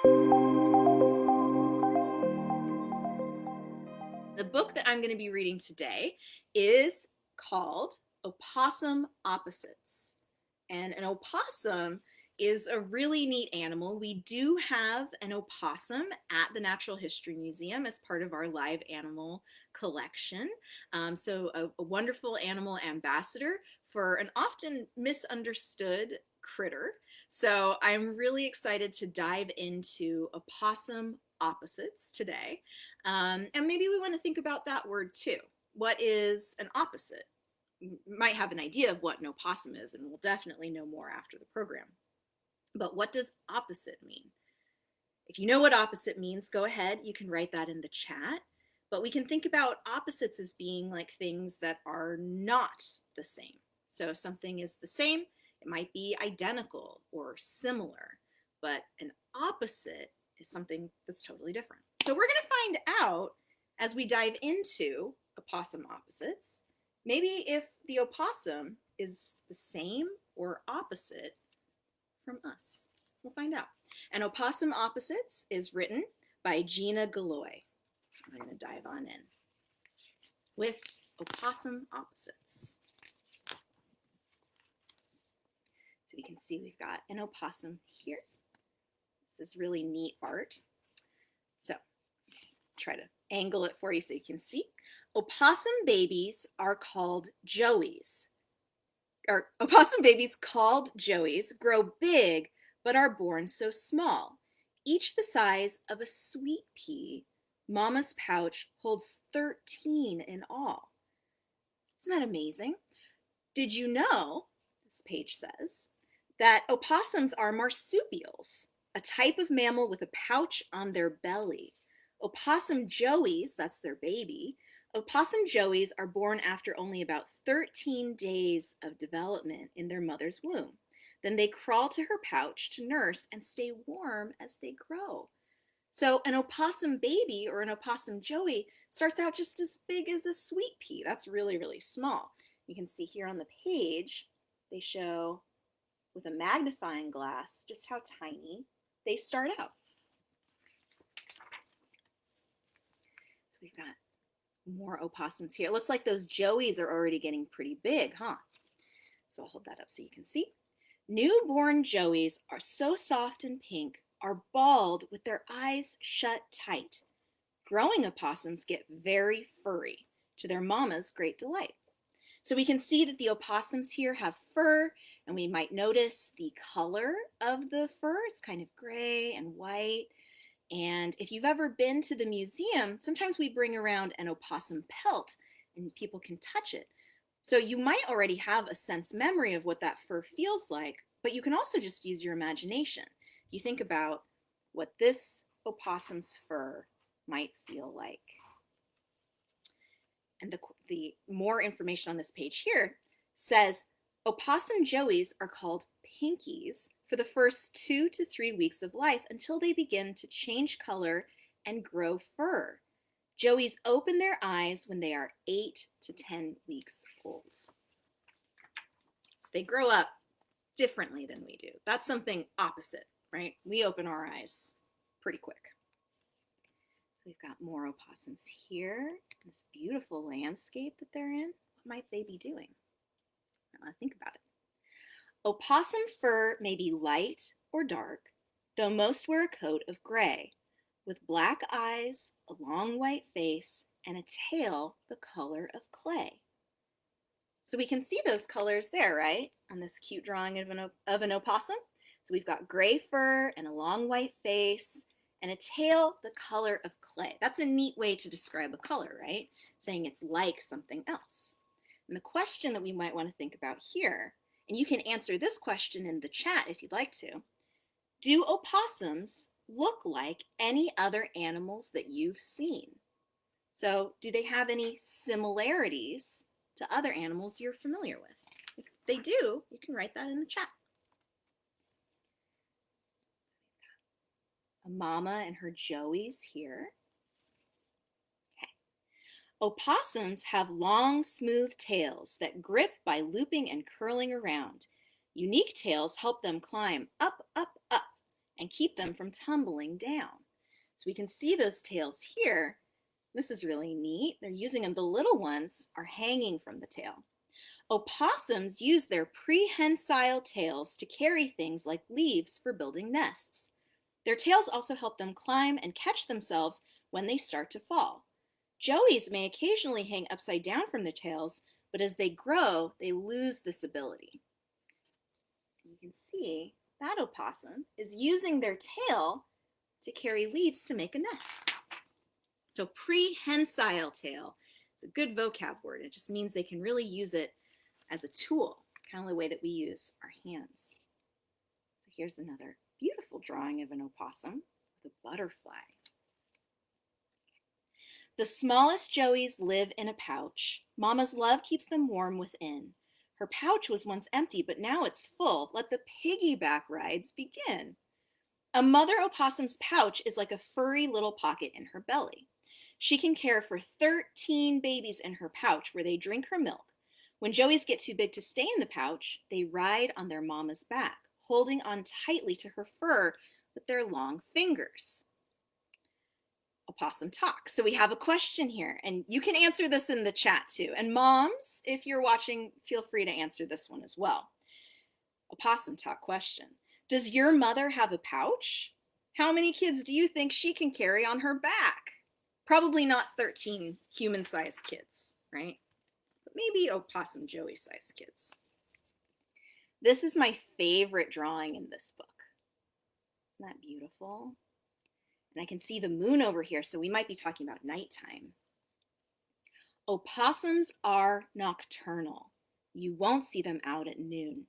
The book that I'm going to be reading today is called Opossum Opposites. And an opossum is a really neat animal. We do have an opossum at the Natural History Museum as part of our live animal collection. So a wonderful animal ambassador for an often misunderstood critter. So I'm really excited to dive into opossum opposites today. And maybe we want to think about that word too. What is an opposite? You might have an idea of what an opossum is, and we'll definitely know more after the program. But what does opposite mean? If you know what opposite means, go ahead. You can write that in the chat. But we can think about opposites as being like things that are not the same. So if something is the same, it might be identical or similar. But an opposite is something that's totally different. So we're going to find out as we dive into opossum opposites, maybe if the opossum is the same or opposite from us. We'll find out. And Opossum Opposites is written by Gina Gallois. We're going to dive on in with Opossum Opposites. So we can see we've got an opossum here. This is really neat art. So try to angle it for you so you can see. Opossum babies are called joeys. Or opossum babies called joeys grow big but are born so small. Each the size of a sweet pea, Mama's pouch holds 13 in all. Isn't that amazing? Did you know, this page says, that opossums are marsupials, a type of mammal with a pouch on their belly. Opossum joeys, that's their baby, opossum joeys are born after only about 13 days of development in their mother's womb. Then they crawl to her pouch to nurse and stay warm as they grow. So an opossum baby or an opossum joey starts out just as big as a sweet pea. That's really, really small. You can see here on the page, they show with a magnifying glass just how tiny they start out. So we've got more opossums here. It looks like those joeys are already getting pretty big, huh? So I'll hold that up so you can see. Newborn joeys are so soft and pink, are bald with their eyes shut tight. Growing opossums get very furry, to their mama's great delight. So we can see that the opossums here have fur, and we might notice the color of the fur. It's kind of gray and white. And if you've ever been to the museum, sometimes we bring around an opossum pelt and people can touch it. So you might already have a sense memory of what that fur feels like, but you can also just use your imagination. You think about what this opossum's fur might feel like. And the more information on this page here says opossum joeys are called pinkies for the first 2 to 3 weeks of life until they begin to change color and grow fur. Joeys open their eyes when they are 8 to 10 weeks old. So they grow up differently than we do. That's something opposite, right? We open our eyes pretty quick. So we've got more opossums here. This beautiful landscape that they're in. What might they be doing? I want to think about it. Opossum fur may be light or dark, though most wear a coat of gray, with black eyes, a long white face, and a tail the color of clay. So we can see those colors there, right? On this cute drawing of an opossum. So we've got gray fur and a long white face and a tail the color of clay. That's a neat way to describe a color, right? Saying it's like something else. And the question that we might want to think about here, and you can answer this question in the chat if you'd like to, do opossums look like any other animals that you've seen? So do they have any similarities to other animals you're familiar with? If they do, you can write that in the chat. A mama and her joeys here. Okay. Opossums have long, smooth tails that grip by looping and curling around. Unique tails help them climb up, up, up, and keep them from tumbling down. So we can see those tails here. This is really neat. They're using them. The little ones are hanging from the tail. Opossums use their prehensile tails to carry things like leaves for building nests. Their tails also help them climb and catch themselves when they start to fall. Joeys may occasionally hang upside down from their tails, but as they grow, they lose this ability. You can see that opossum is using their tail to carry leaves to make a nest. So prehensile tail is a good vocab word. It just means they can really use it as a tool, kind of the way that we use our hands. So here's another beautiful drawing of an opossum with a butterfly. The smallest joeys live in a pouch. Mama's love keeps them warm within. Her pouch was once empty, but now it's full. Let the piggyback rides begin. A mother opossum's pouch is like a furry little pocket in her belly. She can care for 13 babies in her pouch where they drink her milk. When joeys get too big to stay in the pouch, they ride on their mama's back, holding on tightly to her fur with their long fingers. Opossum talk. So we have a question here, and you can answer this in the chat too. And moms, if you're watching, feel free to answer this one as well. Opossum talk question. Does your mother have a pouch? How many kids do you think she can carry on her back? Probably not 13 human-sized kids, right? But maybe opossum joey-sized kids. This is my favorite drawing in this book. Isn't that beautiful? And I can see the moon over here, so we might be talking about nighttime. Opossums are nocturnal. You won't see them out at noon.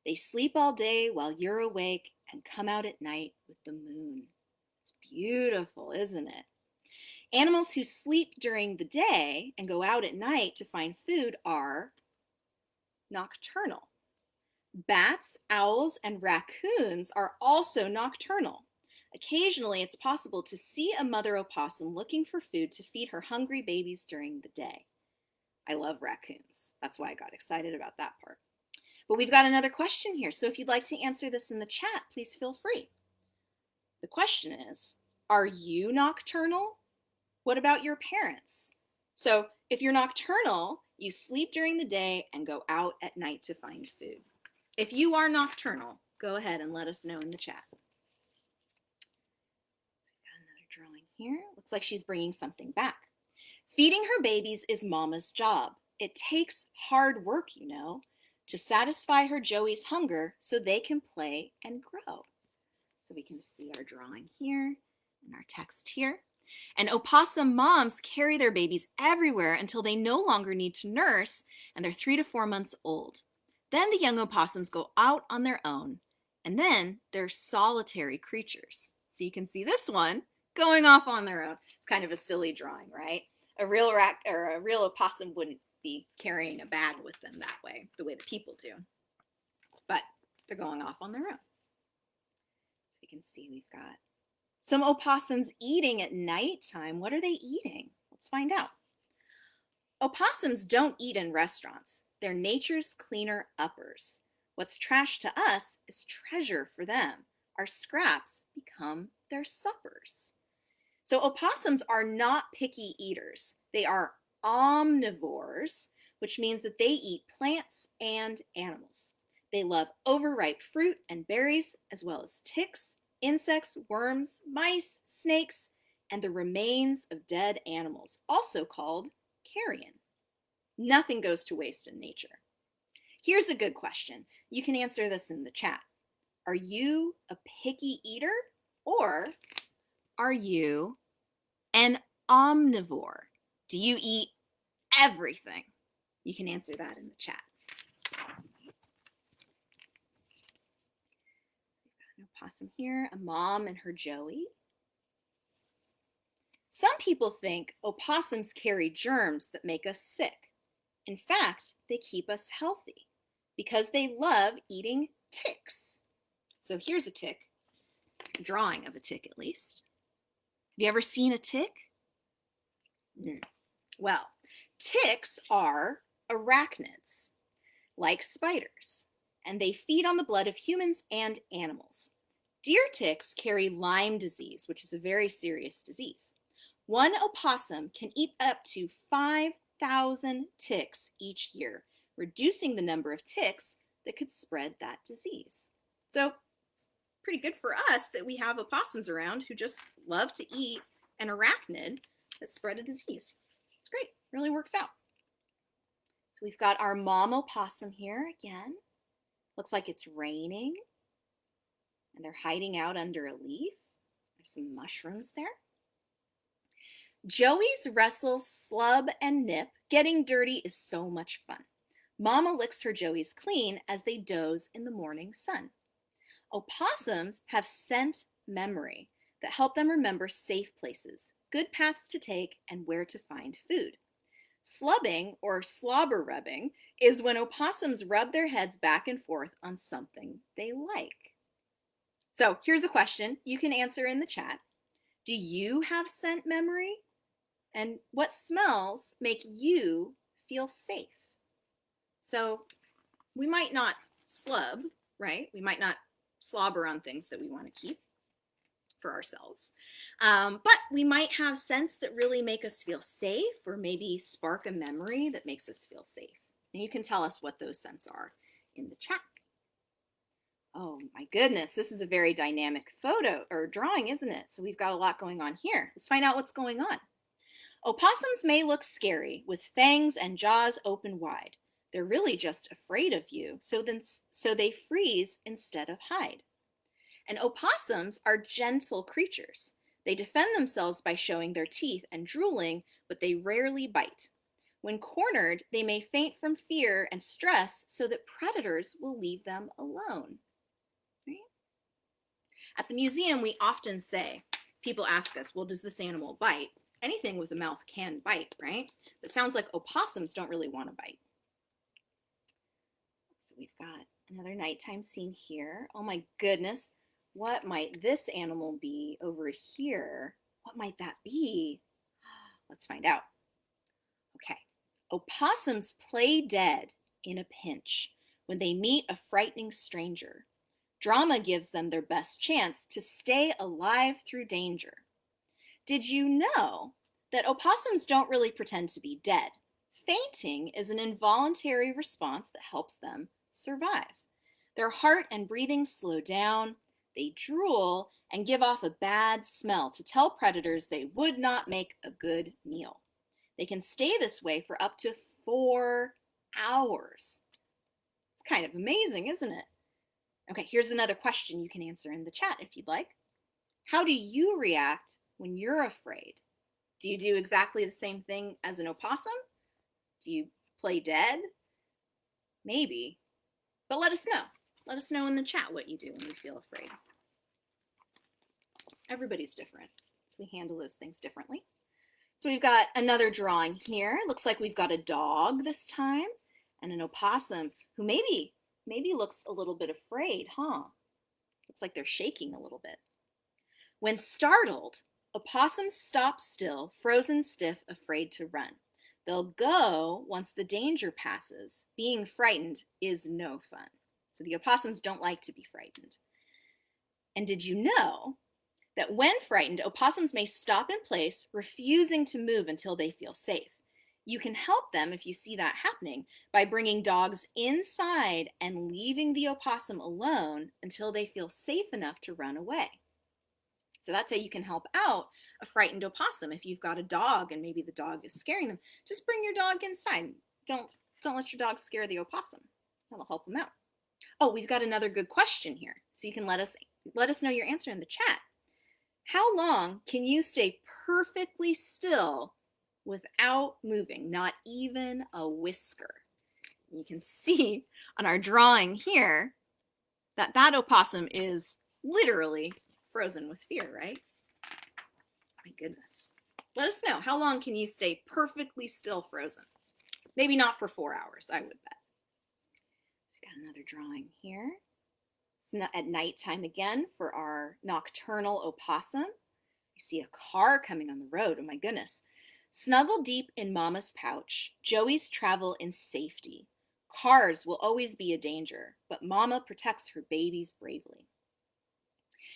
They sleep all day while you're awake and come out at night with the moon. It's beautiful, isn't it? Animals who sleep during the day and go out at night to find food are nocturnal. Bats, owls, and raccoons are also nocturnal. Occasionally, it's possible to see a mother opossum looking for food to feed her hungry babies during the day. I love raccoons. That's why I got excited about that part. But we've got another question here, so if you'd like to answer this in the chat, please feel free. The question is, are you nocturnal? What about your parents? So if you're nocturnal, you sleep during the day and go out at night to find food. If you are nocturnal, go ahead and let us know in the chat. So we've got another drawing here. Looks like she's bringing something back. Feeding her babies is mama's job. It takes hard work, you know, to satisfy her joey's hunger so they can play and grow. So we can see our drawing here and our text here. And opossum moms carry their babies everywhere until they no longer need to nurse and they're 3 to 4 months old. Then the young opossums go out on their own, and then they're solitary creatures. So you can see this one going off on their own. It's kind of a silly drawing, right? A real opossum wouldn't be carrying a bag with them that way, the way that people do. But they're going off on their own. So you can see we've got some opossums eating at nighttime. What are they eating? Let's find out. Opossums don't eat in restaurants. They're nature's cleaner uppers. What's trash to us is treasure for them. Our scraps become their suppers. So opossums are not picky eaters. They are omnivores, which means that they eat plants and animals. They love overripe fruit and berries, as well as ticks, insects, worms, mice, snakes, and the remains of dead animals, also called carrion. Nothing goes to waste in nature. Here's a good question. You can answer this in the chat. Are you a picky eater, or are you an omnivore? Do you eat everything? You can answer that in the chat. We've got an opossum here, a mom and her joey. Some people think opossums carry germs that make us sick. In fact, they keep us healthy because they love eating ticks. So here's a tick, a drawing of a tick at least. Have you ever seen a tick? Well, ticks are arachnids, like spiders, and they feed on the blood of humans and animals. Deer ticks carry Lyme disease, which is a very serious disease. One opossum can eat up to 5,000 ticks each year, reducing the number of ticks that could spread that disease. So it's pretty good for us that we have opossums around who just love to eat an arachnid that spread a disease. It's great, really works out. So we've got our mom opossum here again. Looks like it's raining and they're hiding out under a leaf. There's some mushrooms there. Joeys wrestle, slub, and nip. Getting dirty is so much fun. Mama licks her Joeys clean as they doze in the morning sun. Opossums have scent memory that help them remember safe places, good paths to take, and where to find food. Slubbing, or slobber rubbing, is when opossums rub their heads back and forth on something they like. So here's a question you can answer in the chat. Do you have scent memory? And what smells make you feel safe? So we might not slub, right? We might not slobber on things that we want to keep for ourselves. But we might have scents that really make us feel safe, or maybe spark a memory that makes us feel safe. And you can tell us what those scents are in the chat. Oh my goodness, this is a very dynamic photo or drawing, isn't it? So we've got a lot going on here. Let's find out what's going on. Opossums may look scary with fangs and jaws open wide. They're really just afraid of you, so they freeze instead of hide. And opossums are gentle creatures. They defend themselves by showing their teeth and drooling, but they rarely bite. When cornered, they may faint from fear and stress so that predators will leave them alone. Right? At the museum, we often say, people ask us, well, does this animal bite? Anything with a mouth can bite, right? But it sounds like opossums don't really want to bite. So we've got another nighttime scene here. Oh my goodness. What might this animal be over here? What might that be? Let's find out. Okay. Opossums play dead in a pinch when they meet a frightening stranger. Drama gives them their best chance to stay alive through danger. Did you know that opossums don't really pretend to be dead? Fainting is an involuntary response that helps them survive. Their heart and breathing slow down. They drool and give off a bad smell to tell predators they would not make a good meal. They can stay this way for up to 4 hours. It's kind of amazing, isn't it? Okay, here's another question you can answer in the chat if you'd like. How do you react when you're afraid? Do you do exactly the same thing as an opossum? Do you play dead? Maybe. But let us know. Let us know in the chat what you do when you feel afraid. Everybody's different. So we handle those things differently. So we've got another drawing here. Looks like we've got a dog this time and an opossum who maybe looks a little bit afraid, huh? Looks like they're shaking a little bit. When startled, opossums stop still, frozen stiff, afraid to run. They'll go once the danger passes. Being frightened is no fun. So the opossums don't like to be frightened. And did you know that when frightened, opossums may stop in place, refusing to move until they feel safe? You can help them if you see that happening by bringing dogs inside and leaving the opossum alone until they feel safe enough to run away. So that's how you can help out a frightened opossum. If you've got a dog and maybe the dog is scaring them, just bring your dog inside. Don't let your dog scare the opossum. That'll help them out. Oh, we've got another good question here. So you can let us know your answer in the chat. How long can you stay perfectly still without moving, not even a whisker? You can see on our drawing here that that opossum is literally frozen with fear, right? My goodness. Let us know, how long can you stay perfectly still frozen? Maybe not for 4 hours, I would bet. So we've got another drawing here. It's at nighttime again for our nocturnal opossum. You see a car coming on the road, oh my goodness. Snuggle deep in mama's pouch, Joeys travel in safety. Cars will always be a danger, but mama protects her babies bravely.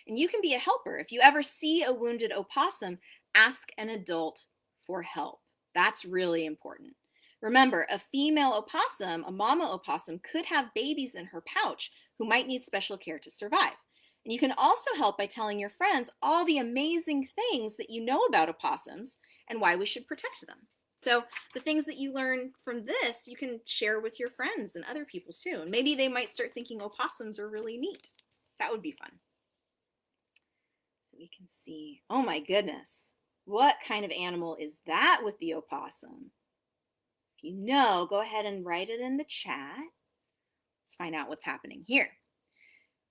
And you can be a helper. If you ever see a wounded opossum, ask an adult for help. That's really important. Remember, a female opossum, a mama opossum, could have babies in her pouch who might need special care to survive. And you can also help by telling your friends all the amazing things that you know about opossums and why we should protect them. So the things that you learn from this, you can share with your friends and other people too. And maybe they might start thinking opossums are really neat. That would be fun. So we can see, oh my goodness, what kind of animal is that with the opossum? If you know, go ahead and write it in the chat. Let's find out what's happening here.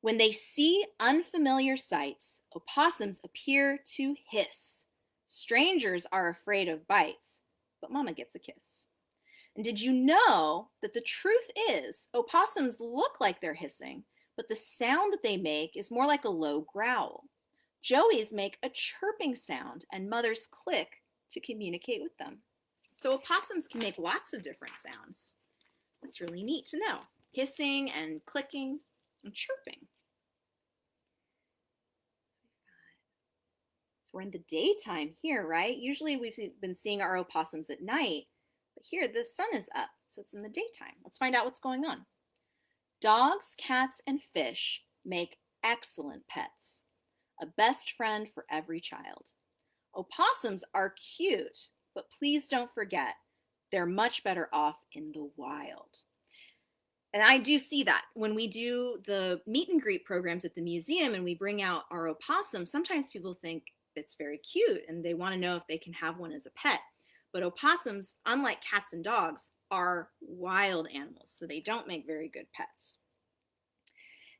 When they see unfamiliar sights, opossums appear to hiss. Strangers are afraid of bites, but mama gets a kiss. And did you know that the truth is opossums look like they're hissing, but the sound that they make is more like a low growl. Joeys make a chirping sound and mothers click to communicate with them. So opossums can make lots of different sounds. That's really neat to know. Hissing and clicking and chirping. So we're in the daytime here, right? Usually we've been seeing our opossums at night, but here the sun is up, so it's in the daytime. Let's find out what's going on. Dogs, cats, and fish make excellent pets, a best friend for every child. Opossums are cute, but please don't forget, they're much better off in the wild. And I do see that when we do the meet and greet programs at the museum and we bring out our opossum, sometimes people think it's very cute and they want to know if they can have one as a pet. But opossums, unlike cats and dogs, are wild animals, so they don't make very good pets.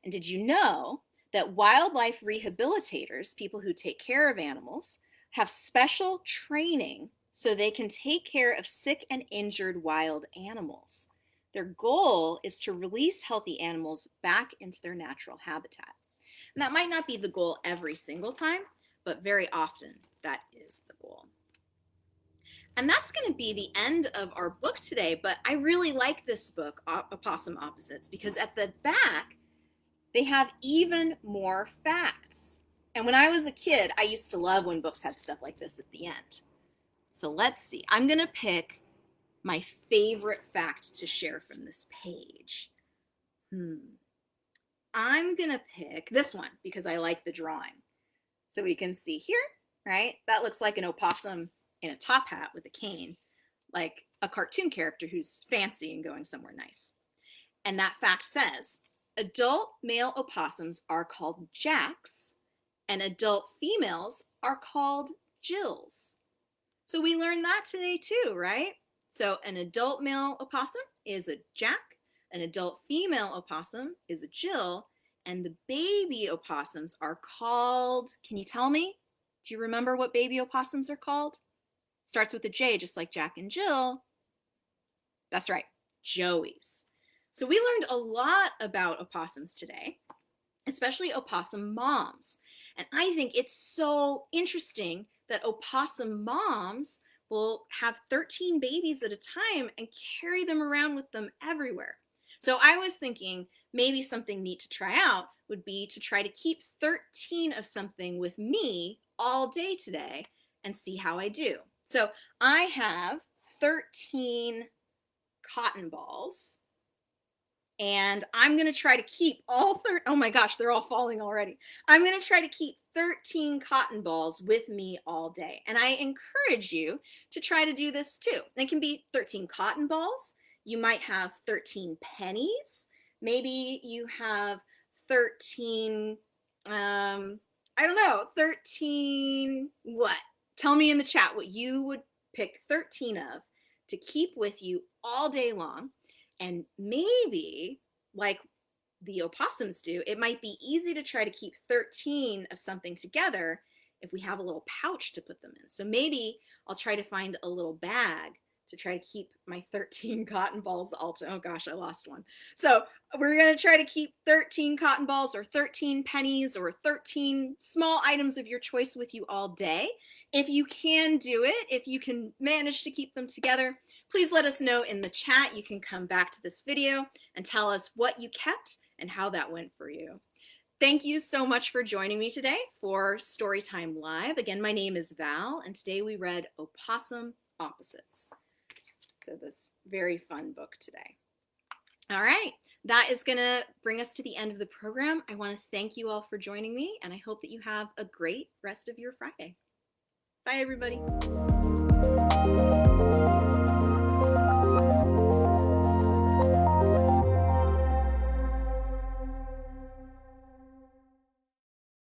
And did you know that wildlife rehabilitators, people who take care of animals, have special training so they can take care of sick and injured wild animals? Their goal is to release healthy animals back into their natural habitat. And that might not be the goal every single time, but very often that is the goal. And that's going to be the end of our book today, but I really like this book, Opossum Opposites, because at the back, they have even more facts. And when I was a kid, I used to love when books had stuff like this at the end. So let's see. I'm going to pick my favorite fact to share from this page. I'm going to pick this one because I like the drawing. So we can see here, right? That looks like an opossum in a top hat with a cane, like a cartoon character who's fancy and going somewhere nice. And that fact says, adult male opossums are called jacks and adult females are called Jills. So we learned that today too, right? So an adult male opossum is a jack, an adult female opossum is a Jill, and the baby opossums are called, can you tell me? Do you remember what baby opossums are called? Starts with a J, just like Jack and Jill. That's right, Joeys. So we learned a lot about opossums today, especially opossum moms. And I think it's so interesting that opossum moms will have 13 babies at a time and carry them around with them everywhere. So I was thinking maybe something neat to try out would be to try to keep 13 of something with me all day today and see how I do. So I have 13 cotton balls. And I'm going to try to keep all oh my gosh, they're all falling already. I'm going to try to keep 13 cotton balls with me all day. And I encourage you to try to do this too. It can be 13 cotton balls. You might have 13 pennies. Maybe you have 13, I don't know, 13 what? Tell me in the chat what you would pick 13 of to keep with you all day long. And maybe, like the opossums do, it might be easy to try to keep 13 of something together if we have a little pouch to put them in. So maybe I'll try to find a little bag to try to keep my 13 cotton balls all oh gosh, I lost one. So we're going to try to keep 13 cotton balls or 13 pennies or 13 small items of your choice with you all day. If you can do it, if you can manage to keep them together, please let us know in the chat. You can come back to this video and tell us what you kept and how that went for you. Thank you so much for joining me today for Storytime Live. Again, my name is Val, and today we read Opossum Opposites. So this very fun book today. All right, that is going to bring us to the end of the program. I want to thank you all for joining me, and I hope that you have a great rest of your Friday. Bye, everybody.